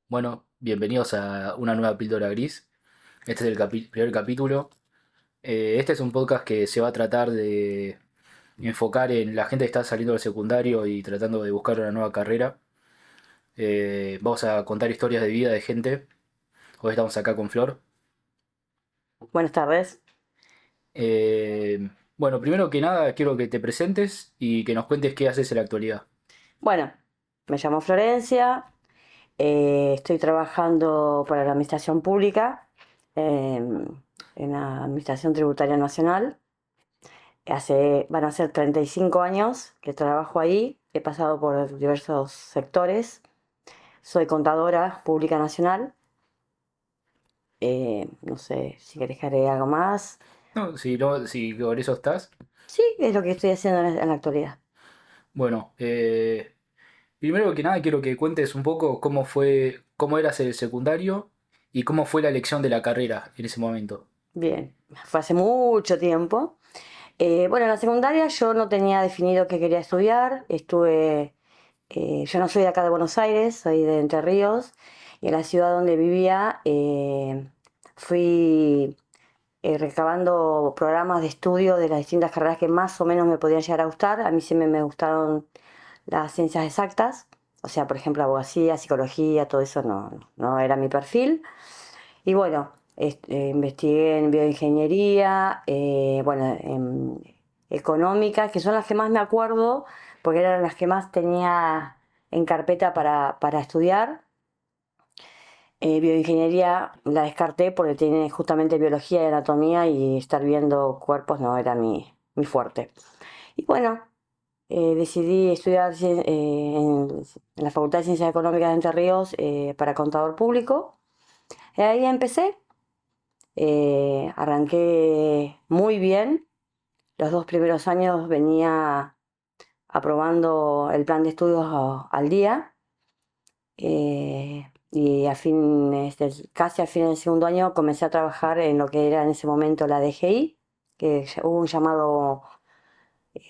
Bueno, bienvenidos a una nueva píldora gris. Este es el primer capítulo. Este es un podcast que se va a tratar de enfocar en la gente que está saliendo del secundario y tratando de buscar una nueva carrera. Vamos a contar historias de vida de gente. Hoy estamos acá con Flor. Buenas tardes. Bueno, primero que nada quiero que te presentes y que nos cuentes qué haces en la actualidad. Bueno, me llamo Florencia, estoy trabajando para la Administración Pública, en la Administración Tributaria Nacional. Van a ser 35 años que trabajo ahí, he pasado por diversos sectores. Soy contadora pública nacional. No sé si querés que agregue algo más. No, si por eso estás. Sí, es lo que estoy haciendo en la actualidad. Bueno, primero que nada quiero que cuentes un poco cómo eras el secundario y cómo fue la elección de la carrera en ese momento. Bien, fue hace mucho tiempo. Bueno, en la secundaria yo no tenía definido qué quería estudiar. Yo no soy de acá de Buenos Aires, soy de Entre Ríos, y en la ciudad donde vivía fui recabando programas de estudio de las distintas carreras que más o menos me podían llegar a gustar. A mí siempre me gustaron las ciencias exactas, o sea, por ejemplo, abogacía, psicología, todo eso no era mi perfil. Y bueno, investigué en bioingeniería, bueno, en económica, que son las que más me acuerdo, porque eran las que más tenía en carpeta para estudiar. Bioingeniería la descarté porque tiene justamente biología y anatomía y estar viendo cuerpos no era mi fuerte. Y bueno, decidí estudiar en la Facultad de Ciencias Económicas de Entre Ríos para contador público. Y ahí empecé. Arranqué muy bien. Los 2 primeros años venía aprobando el plan de estudios al día. Y casi a fin del segundo año comencé a trabajar en lo que era en ese momento la DGI, que hubo un llamado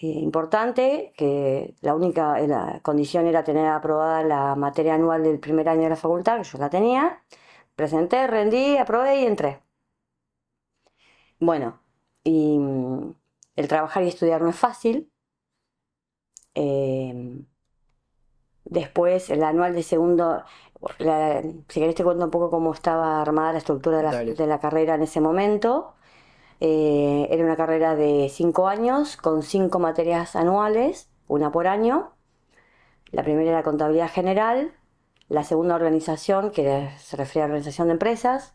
importante, que la condición era tener aprobada la materia anual del primer año de la facultad, que yo la tenía. Presenté, rendí, aprobé y entré. Bueno, y el trabajar y estudiar no es fácil. Eh, Después, el anual de segundo, si querés te cuento un poco cómo estaba armada la estructura de la, Dale. de la carrera en ese momento. Era una carrera de 5 años con 5 materias anuales, una por año. La primera era contabilidad general, la segunda organización, que se refiere a organización de empresas,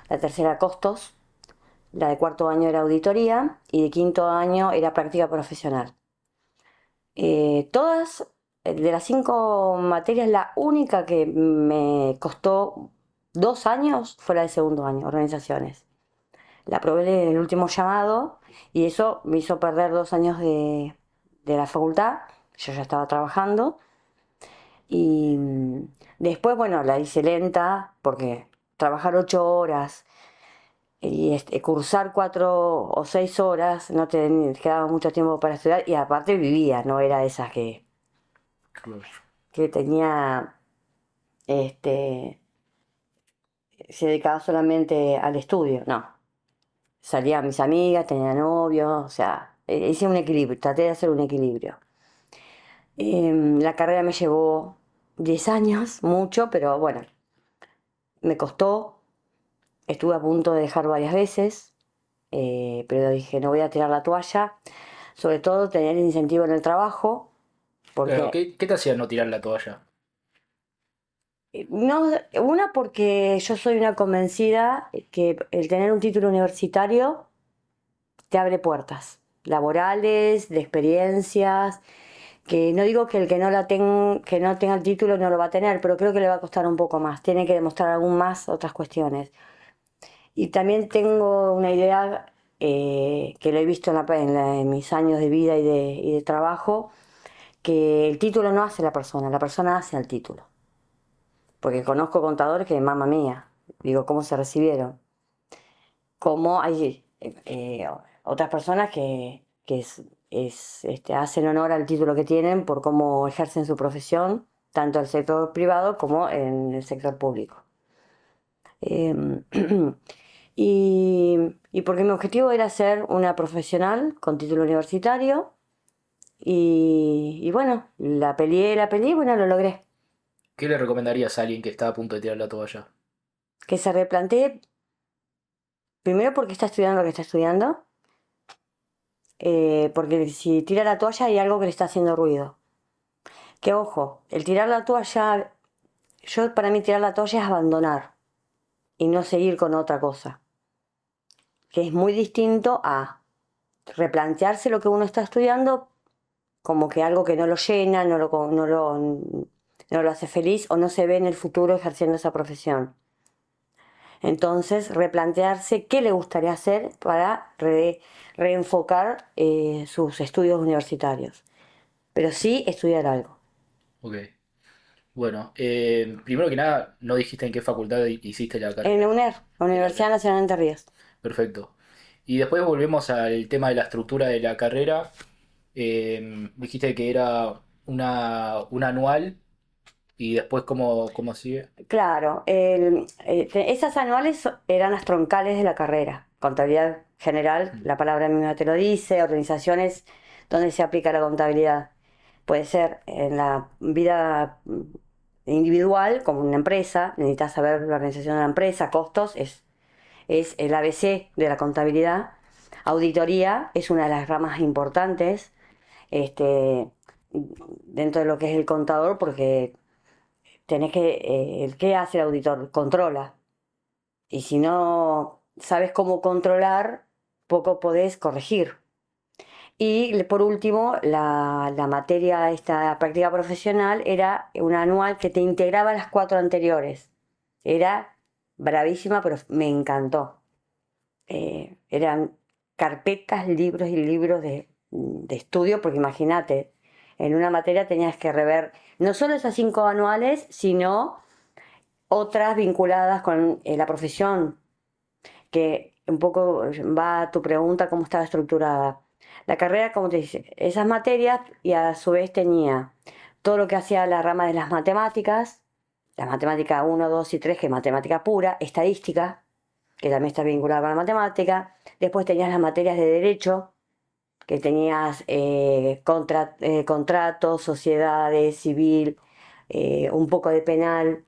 la tercera costos, la de cuarto año era auditoría y de quinto año era práctica profesional. Todas, de las 5 materias, la única que me costó 2 años fue la de segundo año, organizaciones. La probé en el último llamado y eso me hizo perder 2 años de la facultad. Yo ya estaba trabajando y después, bueno, la hice lenta porque trabajar 8 horas y cursar 4 o 6 horas no te quedaba mucho tiempo para estudiar y aparte vivía, no era de esas que tenía, este, se dedicaba solamente al estudio, no. Salía a mis amigas, tenía novio, o sea, hice un equilibrio, traté de hacer un equilibrio. La carrera me llevó 10 años, mucho, pero bueno, me costó, estuve a punto de dejar varias veces, pero dije, no voy a tirar la toalla, sobre todo tener incentivo en el trabajo, Claro, porque ¿qué te hacía no tirar la toalla? no, una porque yo soy una convencida que el tener un título universitario te abre puertas laborales, de experiencias, que no digo que el que no tenga el título no lo va a tener, pero creo que le va a costar un poco más, tiene que demostrar aún más otras cuestiones. Y también tengo una idea que lo he visto en mis años de vida y de trabajo, que el título no hace la persona hace el título. Porque conozco contadores que, mamá mía, digo, ¿cómo se recibieron? Como hay otras personas que hacen honor al título que tienen por cómo ejercen su profesión. tanto en el sector privado como en el sector público. Em, y porque mi objetivo era ser una profesional con título universitario y bueno, la peleé y bueno, lo logré. ¿Qué le recomendarías a alguien que está a punto de tirar la toalla? Que se replantee, primero porque está estudiando lo que está estudiando, porque si tira la toalla hay algo que le está haciendo ruido. Que ojo, el tirar la toalla, para mí tirar la toalla es abandonar y no seguir con otra cosa. Que es muy distinto a replantearse lo que uno está estudiando como que algo que no lo llena, no lo hace feliz o no se ve en el futuro ejerciendo esa profesión. Entonces, replantearse qué le gustaría hacer para reenfocar sus estudios universitarios. Pero sí estudiar algo. Ok. Bueno, primero que nada, no dijiste en qué facultad hiciste la En carrera. la UNER, la En la Universidad UNED. Nacional de Entre Ríos. Perfecto. Y después volvemos al tema de la estructura de la carrera. Dijiste que era una anual y después cómo sigue. Claro, esas anuales eran las troncales de la carrera. Contabilidad general, Mm. la palabra misma te lo dice, organizaciones donde se aplica la contabilidad. Puede ser en la vida individual, como una empresa, necesitas saber la organización de la empresa, costos, es el ABC de la contabilidad. Auditoría es una de las ramas importantes este, dentro de lo que es el contador, porque el que hace el auditor controla. Y si no sabes cómo controlar, poco podés corregir. Y por último, la materia, esta práctica profesional, era una anual que te integraba las 4 anteriores. Era bravísima, pero me encantó. Eran carpetas, libros y libros de estudio, porque imagínate, en una materia tenías que rever no solo esas 5 anuales, sino otras vinculadas con la profesión, que un poco va a tu pregunta cómo estaba estructurada. La carrera, como te dice, esas materias y a su vez tenía todo lo que hacía la rama de las matemáticas, la matemática 1, 2 y 3, que es matemática pura, estadística, que también está vinculada con la matemática. Después tenías las materias de derecho, que tenías contratos, sociedades, civil, un poco de penal.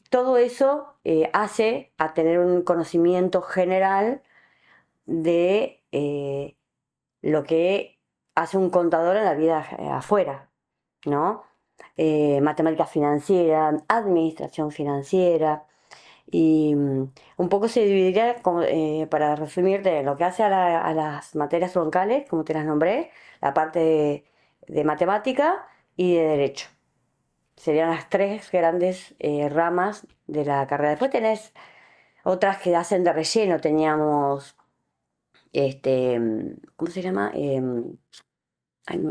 Todo eso hace a tener un conocimiento general de lo que hace un contador en la vida afuera, ¿no? Matemática financiera, administración financiera, y un poco se dividiría, para resumirte, lo que hace a las materias troncales, como te las nombré, la parte de matemática y de derecho. Serían las tres grandes ramas de la carrera. Después tenés otras que hacen de relleno. Teníamos, ¿cómo se llama?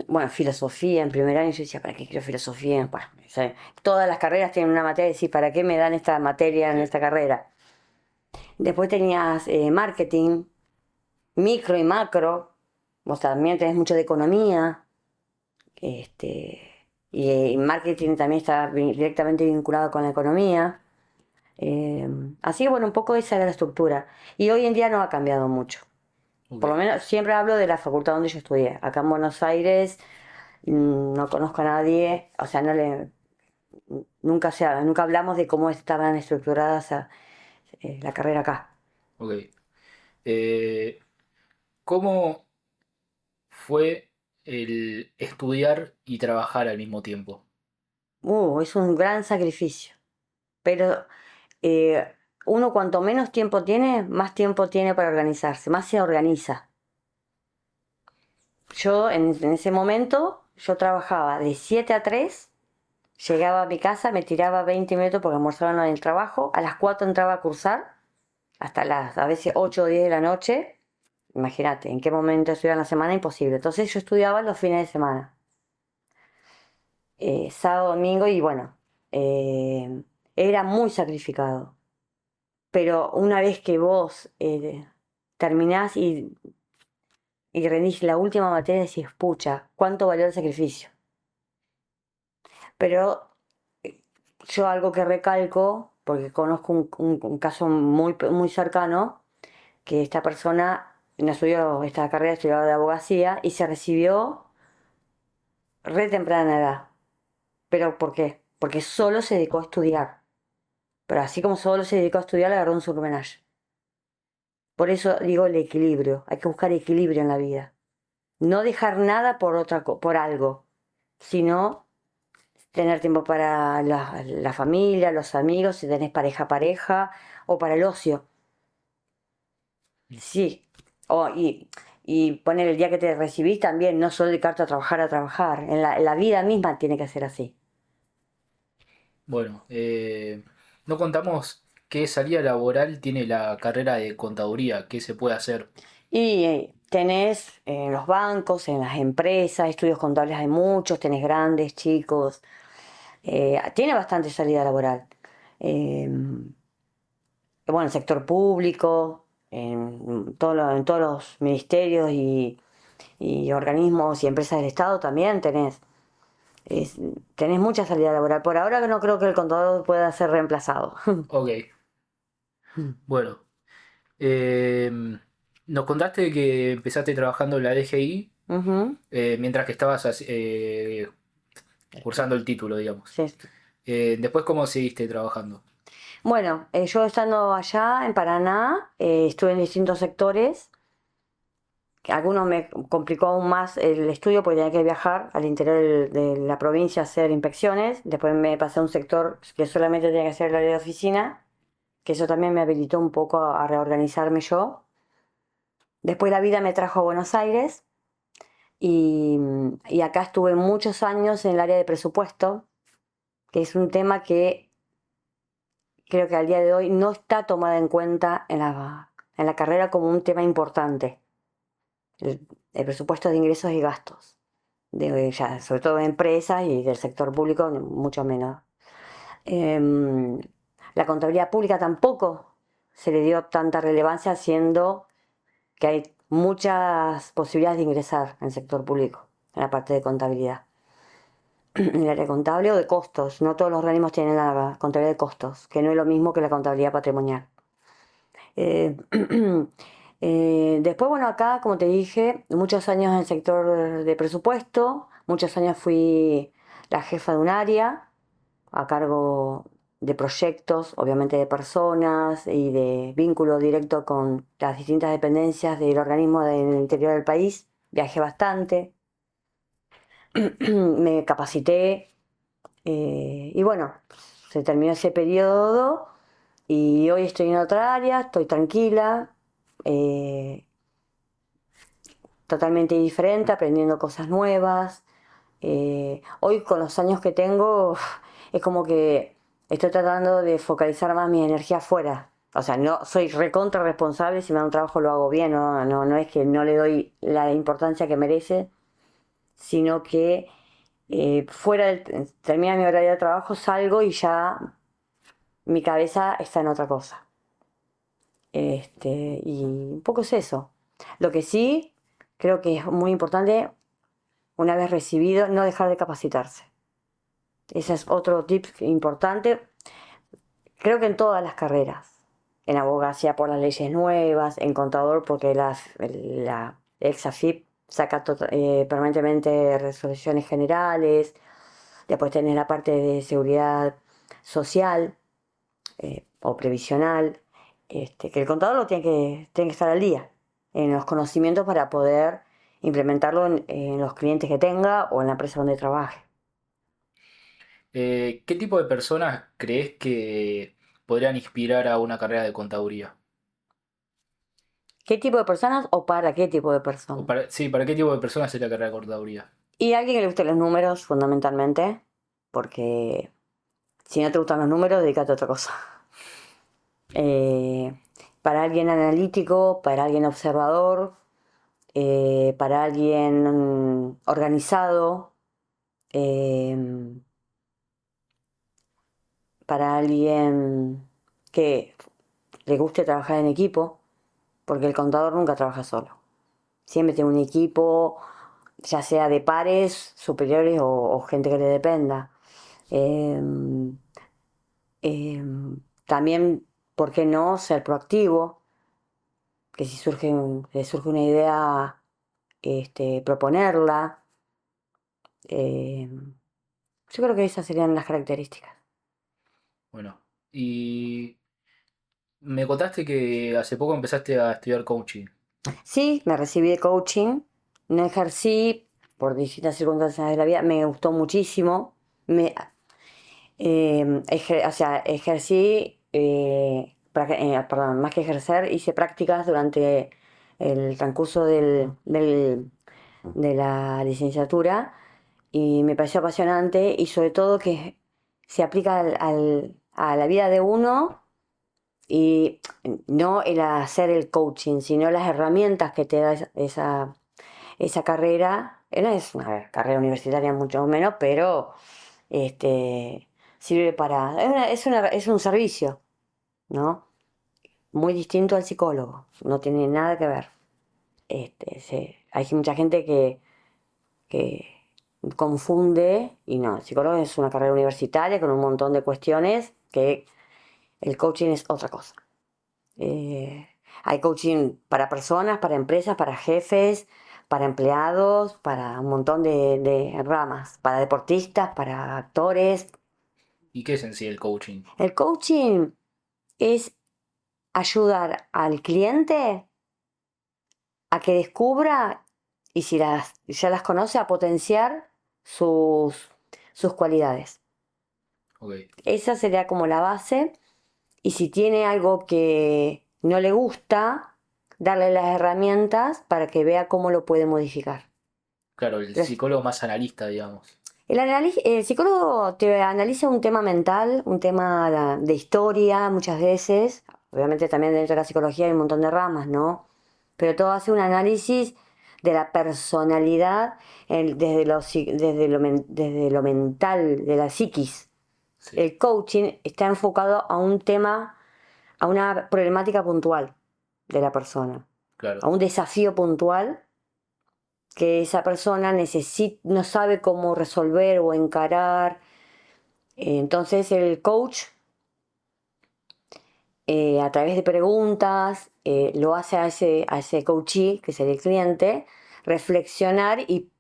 Bueno, filosofía en primer año. Yo decía, ¿para qué quiero filosofía? Bueno, o sea, todas las carreras tienen una materia y decir, ¿para qué me dan esta materia en Sí. esta carrera? Después tenías marketing, micro y macro. Vos también tenés mucho de economía. Este, y marketing también está directamente vinculado con la economía. Eh, Así que bueno, un poco esa era la estructura. Y hoy en día no ha cambiado mucho. Ok. Por lo menos siempre hablo de la facultad donde yo estudié. Acá en Buenos Aires no conozco a nadie, o sea, nunca hablamos de cómo estaban estructuradas la carrera acá. Ok. Eh, ¿Cómo fue el estudiar y trabajar al mismo tiempo? Es un gran sacrificio. Pero eh, uno cuanto menos tiempo tiene, más tiempo tiene para organizarse, más se organiza. Yo en ese momento, yo trabajaba de 7 a 3, llegaba a mi casa, me tiraba 20 minutos porque almorzaba en el trabajo, a las 4 entraba a cursar, hasta las a veces 8 o 10 de la noche. Imagínate, en qué momento estudiaba en la semana, imposible. Entonces yo estudiaba los fines de semana, sábado, domingo y bueno, era muy sacrificado. Pero una vez que vos terminás y rendís la última materia, decís, pucha, ¿cuánto valió el sacrificio? Pero yo algo que recalco, porque conozco un caso muy cercano, que esta persona no estudió esta carrera, estudiaba de abogacía y se recibió re temprana edad. ¿Pero por qué? Porque solo se dedicó a estudiar. Pero así como solo se dedicó a estudiar, le agarró un surmenage. Por eso digo el equilibrio. Hay que buscar equilibrio en la vida. No dejar nada por algo, sino tener tiempo para la familia, los amigos, si tenés pareja, o para el ocio. Sí. Y poner el día que te recibís también, no solo dedicarte a trabajar. En la vida misma tiene que ser así. Bueno, no contamos qué salida laboral tiene la carrera de contaduría, qué se puede hacer. Y tenés en los bancos, en las empresas, estudios contables hay muchos, tenés grandes, chicos. Tiene bastante salida laboral. Eh, bueno, el sector público, en todos los ministerios y organismos y empresas del Estado también es- tenés mucha salida laboral. Por ahora no creo que el contador pueda ser reemplazado. Ok, bueno. eh, Nos contaste que empezaste trabajando en la DGI Ujú. mientras que estabas cursando el título, digamos. Sí. Después, ¿cómo seguiste trabajando? Bueno, yo estando allá en Paraná, estuve en distintos sectores. Algunos me complicó aún más el estudio porque tenía que viajar al interior de la provincia a hacer inspecciones. Después me pasé a un sector que solamente tenía que hacer el área de oficina, que eso también me habilitó un poco a reorganizarme yo. Después la vida me trajo a Buenos Aires y acá estuve muchos años en el área de presupuesto, que es un tema que creo que al día de hoy no está tomada en cuenta en la carrera como un tema importante. El presupuesto de ingresos y gastos. Ya, sobre todo de empresas y del sector público, mucho menos. Em, la contabilidad pública tampoco se le dio tanta relevancia, siendo que hay muchas posibilidades de ingresar en el sector público, en la parte de contabilidad. En el área contable o de costos. No todos los organismos tienen la contabilidad de costos, que no es lo mismo que la contabilidad patrimonial. Eh, Después, bueno, acá, como te dije, muchos años en el sector de presupuesto, muchos años fui la jefa de un área a cargo de proyectos, obviamente de personas y de vínculo directo con las distintas dependencias del organismo del interior del país. Viajé bastante, me capacité y bueno, se terminó ese periodo y hoy estoy en otra área, estoy tranquila. eh, Totalmente diferente, aprendiendo cosas nuevas. Hoy con los años que tengo es como que estoy tratando de focalizar más mi energía afuera. O sea, no soy recontra responsable, si me da un trabajo lo hago bien, no es que no le doy la importancia que merece, sino que termina mi horario de trabajo, salgo y ya mi cabeza está en otra cosa. Y un poco es eso. Lo que sí creo que es muy importante, una vez recibido, no dejar de capacitarse. Ese es otro tip importante, creo que en todas las carreras. En abogacía por las leyes nuevas, en contador porque la ex-AFIP saca permanentemente resoluciones generales. Después tenés la parte de seguridad social o previsional, que el contador tiene que estar al día en los conocimientos para poder implementarlo en los clientes que tenga o en la empresa donde trabaje. ¿Qué tipo de personas crees que podrían inspirar a una carrera de contaduría? ¿Qué tipo de personas o para qué tipo de personas? Sí, ¿para qué tipo de personas es la carrera de contaduría? Y a alguien que le gusten los números, fundamentalmente, porque si no te gustan los números, dedícate a otra cosa. Eh, para alguien analítico, para alguien observador, para alguien organizado, eh, para alguien que le guste trabajar en equipo, porque el contador nunca trabaja solo. Siempre tiene un equipo, ya sea de pares, superiores o gente que le dependa. Em, También, ¿por qué no ser proactivo? Que si le surge una idea, proponerla. Em, yo creo que esas serían las características. Bueno, y me contaste que hace poco empezaste a estudiar coaching. Sí, me recibí de coaching, no ejercí por distintas circunstancias de la vida, me gustó muchísimo. Me, o sea, ejercí, perdón, más que ejercer, hice prácticas durante el transcurso de la licenciatura y me pareció apasionante y sobre todo que se aplica a la vida de uno y no el hacer el coaching, sino las herramientas que te da esa carrera. No es una carrera universitaria mucho menos, pero sirve para... es un servicio, ¿no? Muy distinto al psicólogo, no tiene nada que ver. Hay mucha gente que confunde, y no, el psicólogo es una carrera universitaria con un montón de cuestiones que el coaching es otra cosa. Eh, Hay coaching para personas, para empresas, para jefes, para empleados, para un montón de ramas, para deportistas, para actores. ¿Y qué es en sí el coaching? El coaching es ayudar al cliente a que descubra, y si ya las conoce, a potenciar sus cualidades. Ok, Esa sería como la base. Y si tiene algo que no le gusta, darle las herramientas para que vea cómo lo puede modificar. claro, el Entonces, psicólogo más analista, digamos. el psicólogo te analiza un tema mental, un tema de historia muchas veces. Obviamente también dentro de la psicología hay un montón de ramas, ¿no? Pero todo hace un análisis de la personalidad desde lo mental, de la psiquis. Sí, El coaching está enfocado a un tema, a una problemática puntual de la persona, a claro. un desafío puntual que esa persona no sabe cómo resolver o encarar. Entonces el coach, a través de preguntas, lo hace a ese coachee, que sería el cliente, reflexionar y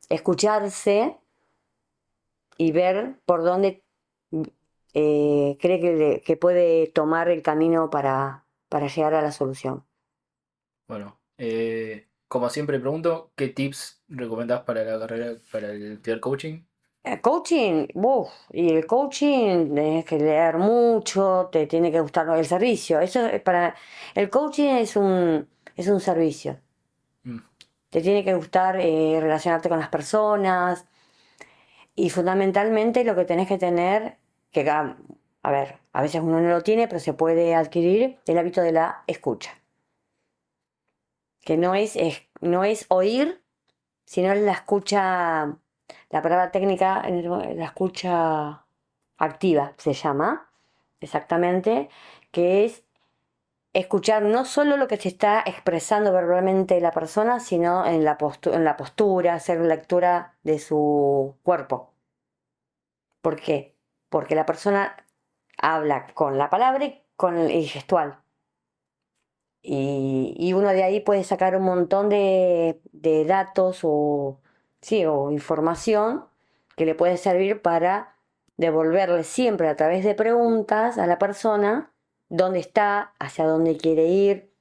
escucharse y ver por dónde cree que puede tomar el camino para llegar a la solución. Bueno, como siempre pregunto, ¿qué tips recomendás para la carrera, para el estudiar coaching? Coaching, uf, y el coaching tienes que leer mucho, te tiene que gustar el servicio. Eso es el coaching es un servicio. Mm, Te tiene que gustar relacionarte con las personas y fundamentalmente lo que tenés que tener, a ver, a veces uno no lo tiene, pero se puede adquirir el hábito de la escucha. Que no es oír, sino la escucha, la palabra técnica, la escucha activa se llama, exactamente, que es escuchar no solo lo que se está expresando verbalmente la persona, sino en la postura, hacer lectura de su cuerpo. ¿Por qué? Porque la persona habla con la palabra y con el gestual. Y uno de ahí puede sacar un montón de datos o, sí, o información que le puede servir para devolverle siempre a través de preguntas a la persona dónde está, hacia dónde quiere ir,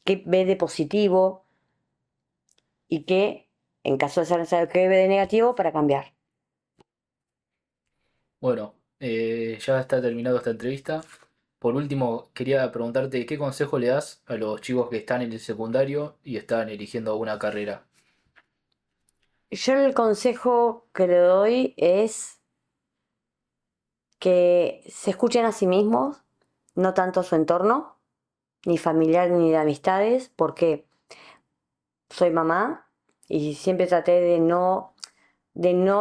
qué ve de positivo y qué, en caso de ser necesario, qué ve de negativo para cambiar. bueno, ya está terminado esta entrevista. Por último, quería preguntarte qué consejo le das a los chicos que están en el secundario y están eligiendo una carrera. Yo el consejo que le doy es que se escuchen a sí mismos, no tanto a su entorno, ni familiar ni de amistades, porque soy mamá y siempre traté de no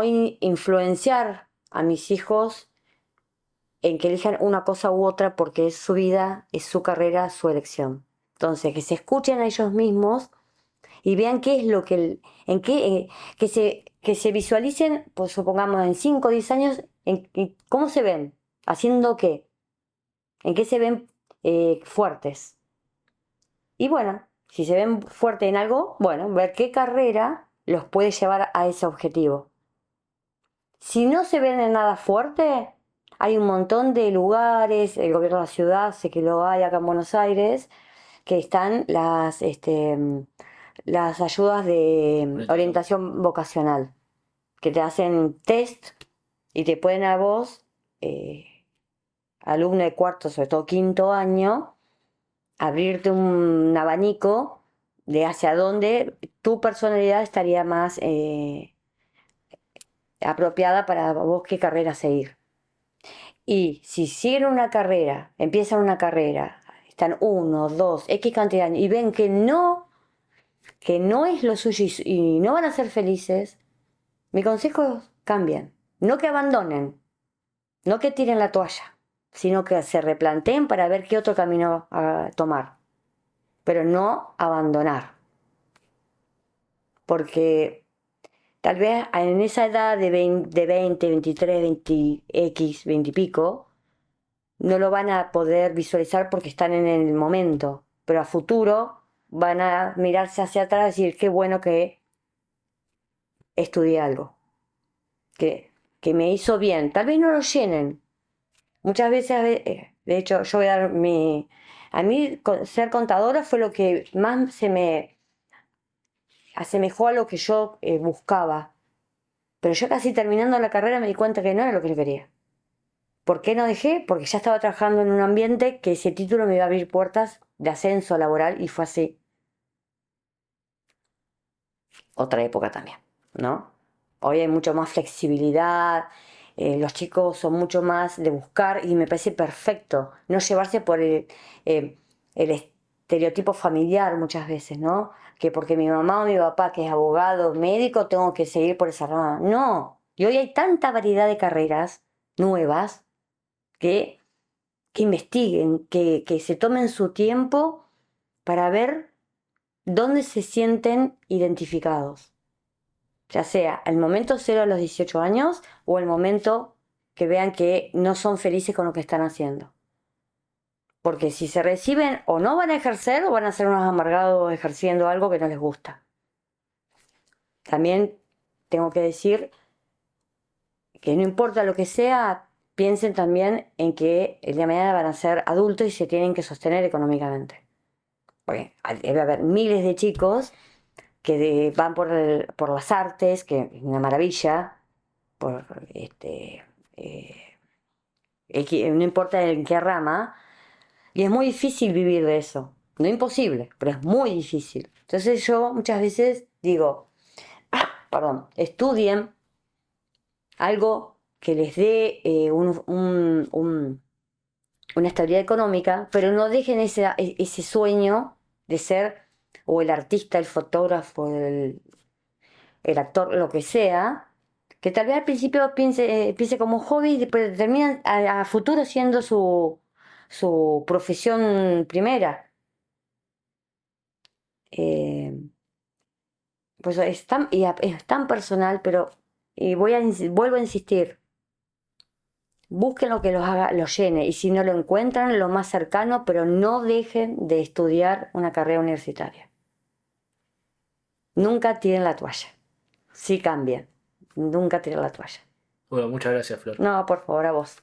influenciar a mis hijos en que elijan una cosa u otra porque es su vida, es su carrera, su elección. Entonces, que se escuchen a ellos mismos y vean qué es lo que, en qué, que se visualicen, pues supongamos en 5 o 10 años, ¿Cómo se ven? ¿Haciendo qué? ¿En qué se ven fuertes? Y bueno, si se ven fuertes en algo, bueno, ver qué carrera los puede llevar a ese objetivo. Si no se ven en nada fuerte, hay un montón de lugares, el gobierno de la ciudad, sé que lo hay acá en Buenos Aires, que están las ayudas de orientación vocacional, que te hacen test y te pueden a vos, alumno de cuarto, sobre todo quinto año, abrirte un abanico de hacia dónde tu personalidad estaría más apropiada para vos qué carrera seguir. Y si siguen una carrera, empiezan una carrera, están uno, dos, X cantidad de años y ven que no es lo suyo y no van a ser felices, mi consejo es cambien. No que abandonen, no que tiren la toalla, sino que se replanteen para ver qué otro camino a tomar. Pero no abandonar. Porque tal vez en esa edad de 20, 23, 20, X, 20 y pico, no lo van a poder visualizar porque están en el momento. Pero a futuro van a mirarse hacia atrás y decir qué bueno que estudié algo. Que me hizo bien. Tal vez no lo llenen. Muchas veces, de hecho, yo voy a dar mi... A mí ser contadora fue lo que más se me asemejó a lo que yo buscaba. Pero yo casi terminando la carrera me di cuenta que no era lo que yo quería. ¿Por qué no dejé? Porque ya estaba trabajando en un ambiente que ese título me iba a abrir puertas de ascenso laboral y fue así. Otra época también, ¿no? Hoy hay mucho más flexibilidad, los chicos son mucho más de buscar y me parece perfecto no llevarse por el estereotipo familiar muchas veces, ¿no? Que porque mi mamá o mi papá, que es abogado, médico, tengo que seguir por esa rama. No, y hoy hay tanta variedad de carreras nuevas que, que investiguen, que se tomen su tiempo para ver dónde se sienten identificados. Ya sea el momento cero a los 18 años o el momento que vean que no son felices con lo que están haciendo. Porque si se reciben o no van a ejercer o van a ser unos amargados ejerciendo algo que no les gusta. También tengo que decir que no importa lo que sea, piensen también en que el día de mañana van a ser adultos y se tienen que sostener económicamente. Porque debe haber miles de chicos que van por las artes, que es una maravilla, por no importa en qué rama, y es muy difícil vivir de eso. No imposible, pero es muy difícil. Entonces yo muchas veces digo, perdón, estudien algo que les dé una estabilidad económica, pero no dejen ese sueño de ser o el artista, el fotógrafo, el actor, lo que sea, que tal vez al principio piense como hobby, pero termina a futuro siendo su profesión primera. Eh, pues es tan personal, pero vuelvo a insistir, busquen lo que los llene, y si no lo encuentran, lo más cercano, pero no dejen de estudiar una carrera universitaria. Nunca tiren la toalla. Sí cambien. Nunca tiren la toalla. Bueno, muchas gracias, Flor. No, por favor, a vos.